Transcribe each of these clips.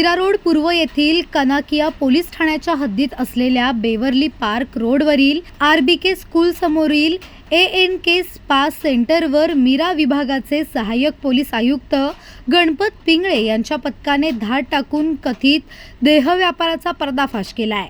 Mira road पूर्व येथील कनाकिया police ठाण्याच्या हद्दीत असलेल्या बेवर्ली पार्क रोडवरील RBK स्कूल समोरील ANK स्पा सेंटरवर मीरा विभागाचे सहाय्यक पोलीस आयुक्त गणपत पिंगळे यांच्या पथकाने धाड टाकून कथित देहव्यापाराचा पर्दाफाश केला आहे।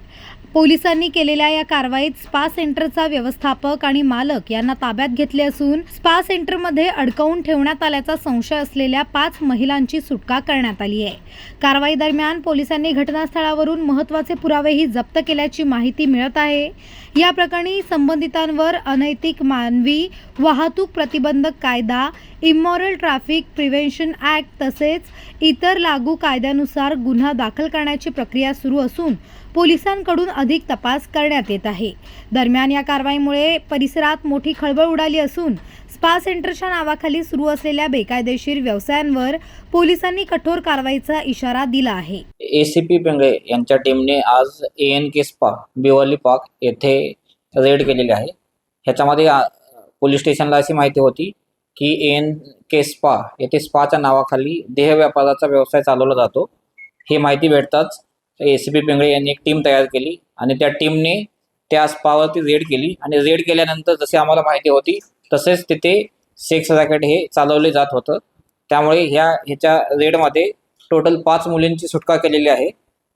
पोलिसांनी केलेल्या या कारवाईत स्पा सेंटरचा व्यवस्थापक आणि मालक यांना ताब्यात घेतले असून स्पा सेंटरमध्ये अडकवून ठेवण्यात आल्याचा संशय असलेल्या 5 महिलांची सुटका करण्यात आली आहे। कारवाई दरम्यान पोलिसांनी घटनास्थळावरून महत्त्वाचे पुरावेही जप्त केल्याची माहिती मिळत आहे। या प्रकरणी संबंधितांवर अनैतिक मानवी वाहतूक प्रतिबंधक कायदा, इमॉरल ट्रॅफिक प्रिव्हेन्शन ॲक्ट तसेच इतर लागू कायद्यानुसार गुन्हा दाखल करण्याची प्रक्रिया सुरू असून पोलिसांकडून अधिक तपास करण्यात येत आहे। दरम्यान या कारवाईमुळे परिसरात मोठी खळबळ उडाली असून स्पा सेंटरच्या नावाखाली सुरू असलेल्या बेकायदेशीर व्यवसायांवर पोलिसांनी कठोर कारवाईचा इशारा दिला आहे। ACP पिंगळे यांच्या टीमने आज ANK स्पा बेवर्ली पार्क येथे रेड केलेली आहे। ह्याच्यामध्ये पोलीस स्टेशनला अशी माहिती होती की ANK स्पा येथे स्पाच्या नावाखाली देह व्यापाराचा व्यवसाय चालवला जातो। ही माहिती भेटताच ACP पिंगळे यांनी एक टीम तयार केली आणि त्या टीमने त्या स्पावरती रेड केली आणि रेड केल्यानंतर जसे आम्हाला माहिती होती तसेच तिथे सेक्स रॅकेट हे चालवले जात होतं। त्यामुळे ह्याच्या रेडमध्ये टोटल 5 मुलींची सुटका केलेली आहे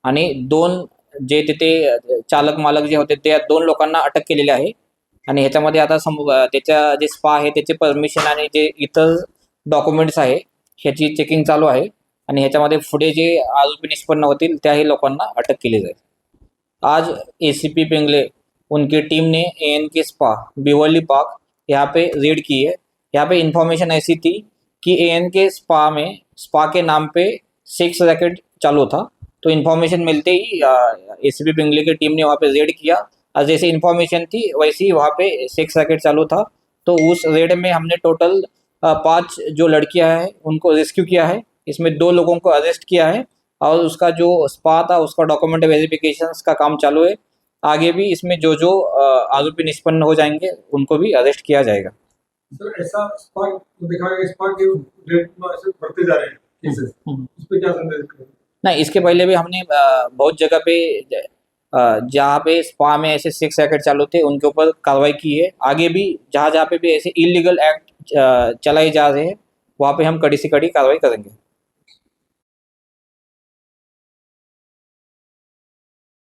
आणि 2 जे तिथे चालक मालक जे होते त्या 2 लोकांना अटक केलेली आहे। आणि ह्याच्यामध्ये आता त्याच्या जे स्पा आहे त्याचे परमिशन आणि जे इतर डॉक्युमेंट्स आहे ह्याची चेकिंग चालू आहे आणि ह्याच्यामध्ये पुढे जे आरोपी निष्पन्न होतील त्याही लोकांना अटक केली जाईल। आज ACP पिंगले उनकी टीम ने ANK स्पा बेवर्ली पार्क यहाँ पे रेड की है। यहाँ पे इंफॉर्मेशन ऐसी थी कि ANK स्पा में स्पा के नाम पे सेक्स रैकेट चालू था। तो इन्फॉर्मेशन मिलते ही ACP पिंगले की टीम ने वहाँ पे रेड किया और जैसे इन्फॉर्मेशन थी वैसे ही वहाँ पे सेक्स रैकेट चालू था। तो उस रेड में हमने टोटल 5 जो लड़कियां हैं उनको रेस्क्यू किया है। इसमें 2 लोगों को अरेस्ट किया है और उसका जो स्पा था उसका डॉक्यूमेंट वेरिफिकेशंस का काम चालू है। आगे भी इसमें जो आरोपी निष्पन्न हो जाएंगे उनको भी अरेस्ट किया जाएगा। सर ऐसा स्पा देखा गया, स्पा के रेट में ऐसे बढ़ते जा रहे हैं केसेस, उस पे क्या संदेश करें? नहीं, इसके पहले भी हमने बहुत जगह पे जहाँ पे स्पा में ऐसे सेक्स रैकेट चालू थे उनके ऊपर कार्रवाई की है। आगे भी जहाँ जहाँ पे भी ऐसे इलीगल एक्ट चलाए जा रहे हैं वहाँ पे हम कड़ी से कड़ी कार्रवाई करेंगे।